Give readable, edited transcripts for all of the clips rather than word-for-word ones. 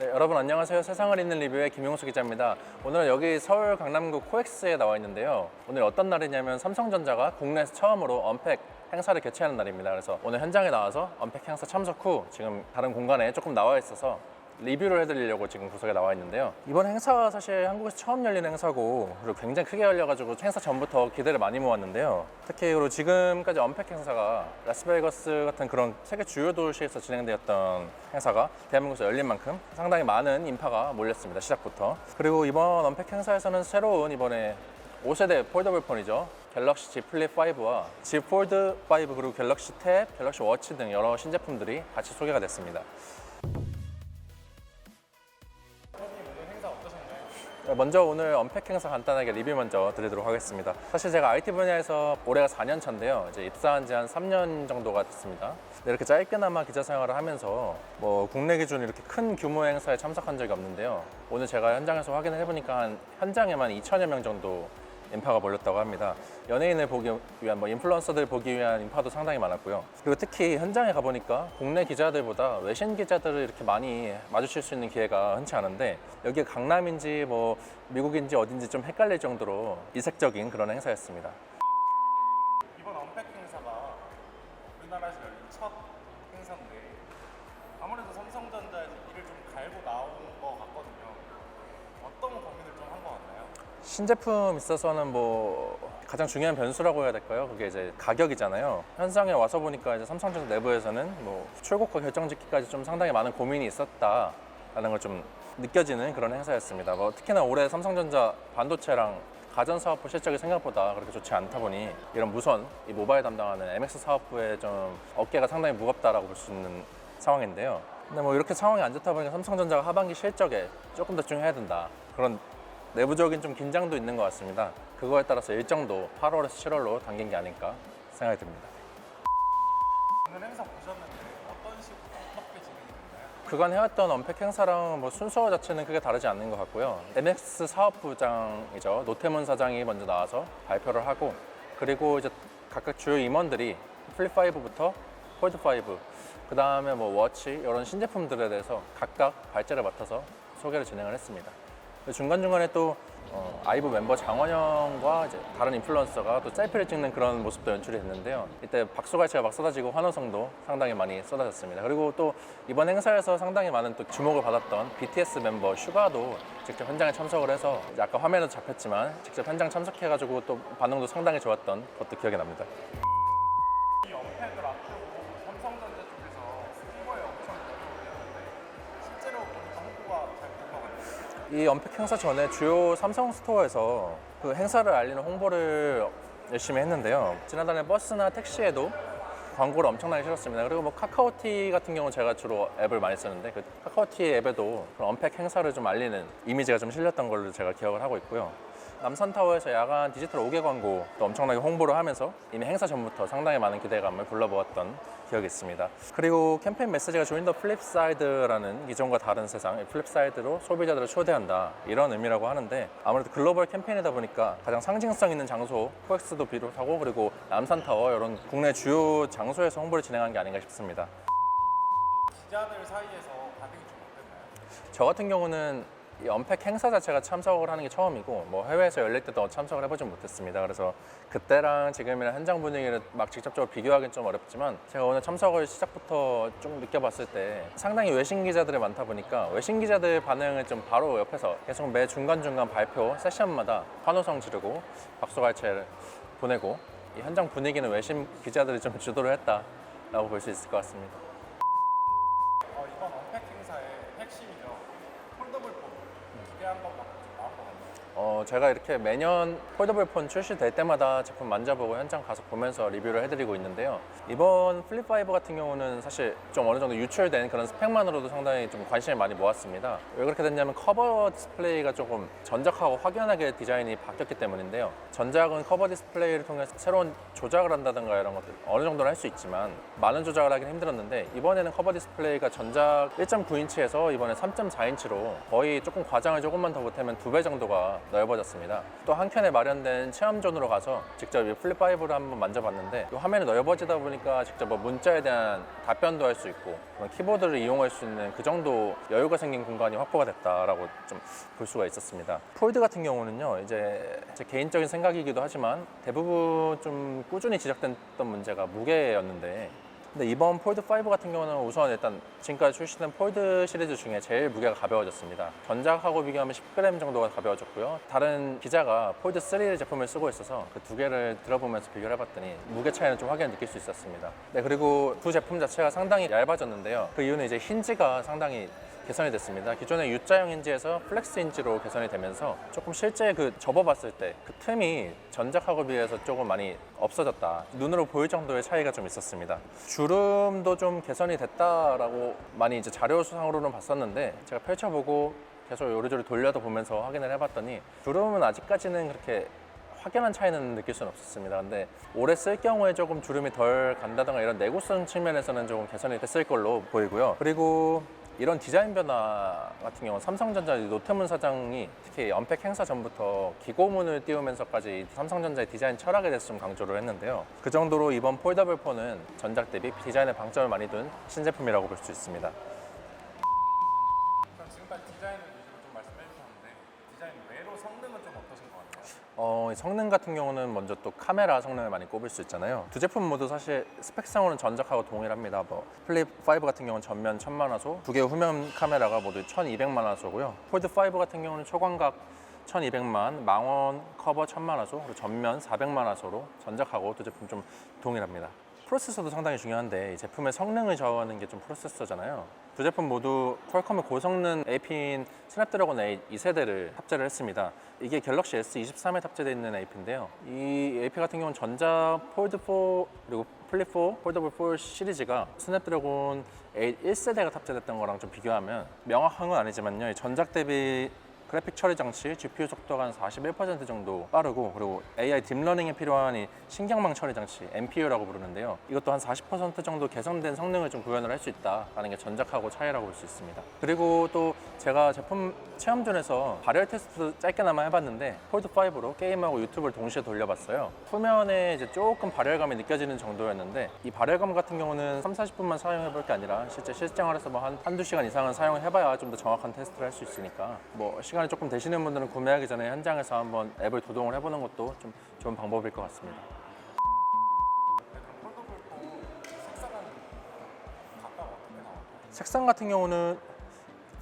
네, 여러분 안녕하세요. 세상을 잇는 리뷰의 김용수 기자입니다. 오늘은 여기 서울 강남구 코엑스에 나와 있는데요. 오늘 어떤 날이냐면 삼성전자가 국내에서 처음으로 언팩 행사를 개최하는 날입니다. 그래서 오늘 현장에 나와서 언팩 행사 참석 후 지금 다른 공간에 조금 나와 있어서 리뷰를 해드리려고 지금 구석에 나와 있는데요. 이번 행사가 사실 한국에서 처음 열리는 행사고, 그리고 굉장히 크게 열려가지고 행사 전부터 기대를 많이 모았는데요. 특히 그리고 지금까지 언팩 행사가 라스베이거스 같은 그런 세계 주요 도시에서 진행되었던 행사가 대한민국에서 열린 만큼 상당히 많은 인파가 몰렸습니다. 시작부터. 그리고 이번 언팩 행사에서는 새로운 이번에 5세대 폴더블 폰이죠. 갤럭시 Z 플립 5와 Z 폴드 5 그리고 갤럭시 탭, 갤럭시 워치 등 여러 신제품들이 같이 소개가 됐습니다. 먼저 오늘 언팩 행사 간단하게 리뷰 먼저 드리도록 하겠습니다. 사실 제가 IT 분야에서 올해가 4년 차인데요. 이제 입사한 지 한 3년 정도가 됐습니다. 이렇게 짧게나마 기자 생활을 하면서 국내 기준 이렇게 큰 규모 행사에 참석한 적이 없는데요. 오늘 제가 현장에서 확인을 해보니까 현장에만 2천여 명 정도 인파가 몰렸다고 합니다. 연예인을 보기 위한 인플루언서들 보기 위한 인파도 상당히 많았고요. 그리고 특히 현장에 가보니까 국내 기자들보다 외신 기자들을 이렇게 많이 마주칠 수 있는 기회가 흔치 않은데, 여기가 강남인지 미국인지 어딘지 좀 헷갈릴 정도로 이색적인 그런 행사였습니다. 이번 언팩 행사가 우리나라에서 열린 첫 행사인데 아무래도 삼성전자에서 이를 좀 갈고 나온 것 같거든요. 어떤 고민을 좀 한 것 같나요? 신제품 있어서는 가장 중요한 변수라고 해야 될까요? 그게 이제 가격이잖아요. 현장에 와서 보니까 이제 삼성전자 내부에서는 출고가 결정짓기까지 좀 상당히 많은 고민이 있었다라는 걸 좀 느껴지는 그런 행사였습니다. 특히나 올해 삼성전자 반도체랑 가전 사업부 실적이 생각보다 그렇게 좋지 않다 보니 이런 무선 이 모바일 담당하는 MX 사업부의 좀 어깨가 상당히 무겁다라고 볼 수 있는 상황인데요. 근데 이렇게 상황이 안 좋다 보니까 삼성전자가 하반기 실적에 조금 더 집중해야 된다, 그런 내부적인 좀 긴장도 있는 것 같습니다. 그거에 따라서 일정도 8월에서 7월로 당긴 게 아닐까 생각이 듭니다. 오늘 행사 보셨는데 어떤 식으로 어떻게 진행이 됐나요? 그간 해왔던 언팩 행사랑 순서 자체는 크게 다르지 않는 것 같고요. MX 사업부장이죠. 노태문 사장이 먼저 나와서 발표를 하고, 그리고 이제 각각 주요 임원들이 플립 5부터 폴드 5, 그 다음에 워치 이런 신제품들에 대해서 각각 발제를 맡아서 소개를 진행을 했습니다. 중간중간에 또 아이브 멤버 장원영과 이제 다른 인플루언서가 또 셀피를 찍는 그런 모습도 연출이 됐는데요. 이때 박수갈채가 막 쏟아지고 환호성도 상당히 많이 쏟아졌습니다. 그리고 또 이번 행사에서 상당히 많은 또 주목을 받았던 BTS 멤버 슈가도 직접 현장에 참석을 해서, 이제 아까 화면에도 잡혔지만 직접 현장 참석해가지고 또 반응도 상당히 좋았던 것도 기억이 납니다. 이 언팩을 앞두고 삼성전자 쪽에서 홍보에 엄청 노력을 했는데 실제로 홍보가 잘 된 것 같아요. 이 언팩 행사 전에 주요 삼성 스토어에서 그 행사를 알리는 홍보를 열심히 했는데요. 지나다니는 버스나 택시에도 광고를 엄청나게 실었습니다. 그리고 카카오티 같은 경우는 제가 주로 앱을 많이 쓰는데, 그 카카오티 앱에도 그런 언팩 행사를 좀 알리는 이미지가 좀 실렸던 걸로 제가 기억을 하고 있고요. 남산타워에서 야간 디지털 5개 광고도 엄청나게 홍보를 하면서 이미 행사 전부터 상당히 많은 기대감을 불러보았던 기억이 있습니다. 그리고 캠페인 메시지가 조인 더 플립사이드라는 기존과 다른 세상, 플립사이드로 소비자들을 초대한다, 이런 의미라고 하는데, 아무래도 글로벌 캠페인이다 보니까 가장 상징성 있는 장소, 코엑스도 비롯하고 그리고 남산타워 이런 국내 주요 장소에서 홍보를 진행한 게 아닌가 싶습니다. 기자들 사이에서 반응이 좀 어땠나요? 저 같은 경우는 이 언팩 행사 자체가 참석을 하는 게 처음이고, 해외에서 열릴 때도 참석을 해보진 못했습니다. 그래서 그때랑 지금이랑 현장 분위기를 직접적으로 비교하기는 좀 어렵지만, 제가 오늘 참석을 시작부터 좀 느껴봤을 때 상당히 외신 기자들이 많다 보니까 외신 기자들 반응을 좀 바로 옆에서 계속 매 중간중간 발표 세션마다 환호성 지르고 박수갈채를 보내고, 이 현장 분위기는 외신 기자들이 좀 주도를 했다라고 볼 수 있을 것 같습니다. 이번 언팩 행사의 핵심이죠. 폴더블 폰 기대한 것만큼 좀 나온 것 같나요? 제가 이렇게 매년 폴더블 폰 출시될 때마다 제품 만져보고 현장 가서 보면서 리뷰를 해드리고 있는데요. 이번 플립 5 같은 경우는 사실 좀 어느 정도 유출된 그런 스펙만으로도 상당히 좀 관심을 많이 모았습니다. 왜 그렇게 됐냐면 커버 디스플레이가 조금 전작하고 확연하게 디자인이 바뀌었기 때문인데요. 전작은 커버 디스플레이를 통해서 새로운 조작을 한다든가 이런 것들 어느 정도는 할 수 있지만 많은 조작을 하긴 힘들었는데, 이번에는 커버 디스플레이가 전작 1.9인치에서 이번에 3.4인치로 거의 조금 과장을 조금만 더 보태면 2배 정도가 넓어졌습니다. 또 한켠에 마련된 체험존으로 가서 직접 이 플립 5를 한번 만져봤는데 이 화면이 넓어지다 보니까 직접 뭐 문자에 대한 답변도 할 수 있고 그런 키보드를 이용할 수 있는 그 정도 여유가 생긴 공간이 확보가 됐다라고 좀 볼 수가 있었습니다. 폴드 같은 경우는요, 이제 제 개인적인 생각이기도 하지만 대부분 좀 꾸준히 지적됐던 문제가 무게였는데, 근데 이번 폴드 5 같은 경우는 우선 일단 지금까지 출시된 폴드 시리즈 중에 제일 무게가 가벼워졌습니다. 전작하고 비교하면 10g 정도가 가벼워졌고요. 다른 기자가 폴드 3 제품을 쓰고 있어서 그 두 개를 들어보면서 비교를 해봤더니 무게 차이는 좀 확연히 느낄 수 있었습니다. 네, 그리고 두 제품 자체가 상당히 얇아졌는데요. 그 이유는 이제 힌지가 상당히 개선이 됐습니다. 기존의 U자형 힌지에서 플렉스 힌지로 개선이 되면서 조금 실제 그 접어봤을 때 그 틈이 전작하고 비해서 조금 많이 없어졌다. 눈으로 보일 정도의 차이가 좀 있었습니다. 주름도 좀 개선이 됐다라고 많이 이제 자료상으로는 봤었는데 제가 펼쳐보고 계속 요리조리 돌려다 보면서 확인을 해봤더니 주름은 아직까지는 그렇게 확연한 차이는 느낄 수는 없었습니다. 근데 오래 쓸 경우에 조금 주름이 덜 간다던가 이런 내구성 측면에서는 조금 개선이 됐을 걸로 보이고요. 그리고 이런 디자인 변화 같은 경우는 삼성전자 노태문 사장이 특히 언팩 행사 전부터 기고문을 띄우면서까지 삼성전자의 디자인 철학에 대해서 좀 강조를 했는데요. 그 정도로 이번 폴더블 폰은 전작 대비 디자인에 방점을 많이 둔 신제품이라고 볼 수 있습니다. 그럼 지금까지 디자인을 위주로 좀 말씀해 주셨는데 디자인 외로 성능은 좀 어떠신 것 같아요? 성능 같은 경우는 먼저 또 카메라 성능을 많이 꼽을 수 있잖아요. 두 제품 모두 사실 스펙상으로는 전작하고 동일합니다. 뭐 플립 5 같은 경우는 전면 1000만화소, 두 개의 후면 카메라가 모두 1200만화소고요. 폴드 5 같은 경우는 초광각 1200만, 망원 커버 1000만화소, 그리고 전면 400만화소로 전작하고 두 제품 좀 동일합니다. 프로세서도 상당히 중요한데 이 제품의 성능을 좌우하는 게 좀 프로세서잖아요. 두 제품 모두 퀄컴의 고성능 AP인 스냅드래곤 8 2세대를 탑재를 했습니다. 이게 갤럭시 S23에 탑재되어 있는 AP인데요. 이 AP 같은 경우는 전자 폴드 4 그리고 플립 4, 폴더블 4 시리즈가 스냅드래곤 8 1세대가 탑재됐던 거랑 좀 비교하면 명확한 건 아니지만요. 이 전작 대비 그래픽 처리 장치, GPU 속도가 한 41% 정도 빠르고, 그리고 AI 딥러닝에 필요한 이 신경망 처리 장치, NPU라고 부르는데요. 이것도 한 40% 정도 개선된 성능을 좀 구현을 할 수 있다라는 게 전작하고 차이라고 볼 수 있습니다. 그리고 또 제가 제품 체험존에서 발열 테스트 짧게나마 해봤는데 폴드 5로 게임하고 유튜브를 동시에 돌려봤어요. 후면에 이제 조금 발열감이 느껴지는 정도였는데 이 발열감 같은 경우는 30-40분만 사용해볼 게 아니라 실제 실생활에서 뭐 한두 시간 이상은 사용을 해봐야 좀 더 정확한 테스트를 할 수 있으니까 뭐 시간이 조금 되시는 분들은 구매하기 전에 현장에서 한번 앱을 도동을 해보는 것도 좀 좋은 방법일 것 같습니다. 폴더블 폰 색상은 각각 어떻게 나와요? 색상 같은 경우는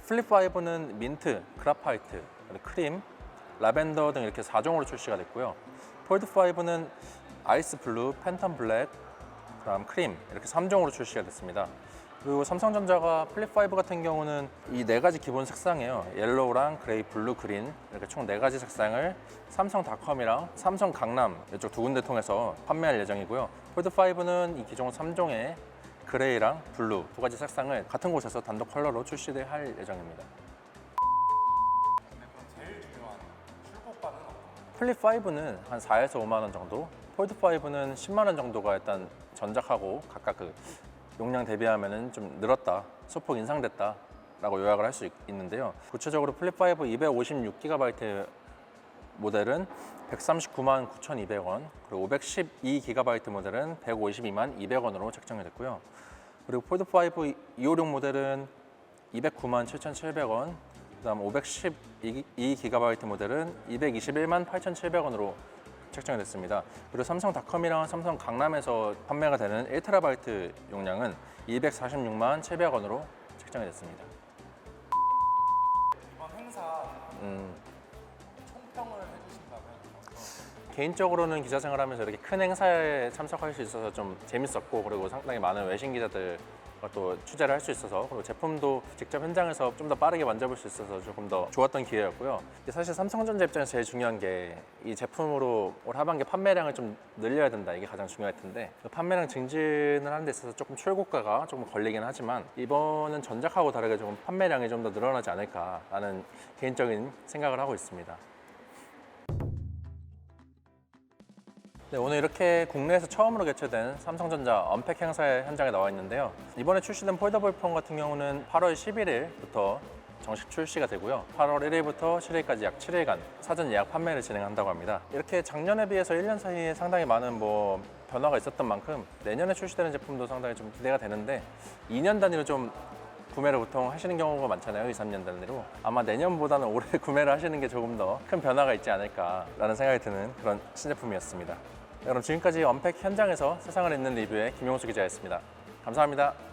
플립 5는 민트, 그라파이트, 그리고 크림, 라벤더 등 이렇게 4종으로 출시가 됐고요. 폴드 5는 아이스 블루, 팬텀 블랙, 그다음 크림 이렇게 3종으로 출시가 됐습니다. 그리고 삼성전자가 플립 5 같은 경우는 이 네 가지 기본 색상이에요. 옐로우랑 그레이, 블루, 그린 이렇게 총 네 가지 색상을 삼성닷컴이랑 삼성 강남 이쪽 두 군데 통해서 판매할 예정이고요. 폴드 5는 이 기존 3종의 그레이랑 블루 두 가지 색상을 같은 곳에서 단독 컬러로 출시할 예정입니다. 근데 그럼 제일 중요한 출고가는 어떤가요? 플립 5는 한 4에서 5만 원 정도, 폴드 5는 10만 원 정도가 일단 전작하고 각각 그 용량 대비하면은 좀 늘었다, 소폭 인상됐다 라고 요약을 할 수 있는데요. 구체적으로 플립 5 256GB 모델은 139만 9,200원, 그리고 512GB 모델은 152만 200원으로 책정이 됐고요. 그리고 폴드 5 256 모델은 209만 7,700원, 그다음 512GB 모델은 221만 8,700원으로 책정이 됐습니다. 그리고 삼성닷컴이랑 삼성 강남에서 판매가 되는 1TB 용량은 246만 700원으로 책정이 됐습니다. 이번 행사 총평을 해주신다면 개인적으로는 기자 생활하면서 이렇게 큰 행사에 참석할 수 있어서 좀 재밌었고, 그리고 상당히 많은 외신 기자들과 또 취재를 할 수 있어서, 그리고 제품도 직접 현장에서 좀 더 빠르게 만져볼 수 있어서 조금 더 좋았던 기회였고요. 사실 삼성전자 입장에서 제일 중요한 게 이 제품으로 올 하반기 판매량을 좀 늘려야 된다, 이게 가장 중요할 텐데 그 판매량 증진을 하는 데 있어서 조금 출고가가 조금 걸리긴 하지만 이번은 전작하고 다르게 조금 판매량이 좀 더 늘어나지 않을까라는 개인적인 생각을 하고 있습니다. 네, 오늘 이렇게 국내에서 처음으로 개최된 삼성전자 언팩 행사의 현장에 나와 있는데요. 이번에 출시된 폴더블 폰 같은 경우는 8월 11일부터 정식 출시가 되고요. 8월 1일부터 7일까지 약 7일간 사전 예약 판매를 진행한다고 합니다. 이렇게 작년에 비해서 1년 사이에 상당히 많은 변화가 있었던 만큼 내년에 출시되는 제품도 상당히 좀 기대가 되는데 2년 단위로 좀 구매를 보통 하시는 경우가 많잖아요. 2, 3년 단위로. 아마 내년보다는 올해 구매를 하시는 게 조금 더 큰 변화가 있지 않을까라는 생각이 드는 그런 신제품이었습니다. 그럼 지금까지 언팩 현장에서 세상을 잇는 리뷰의 김용수 기자였습니다. 감사합니다.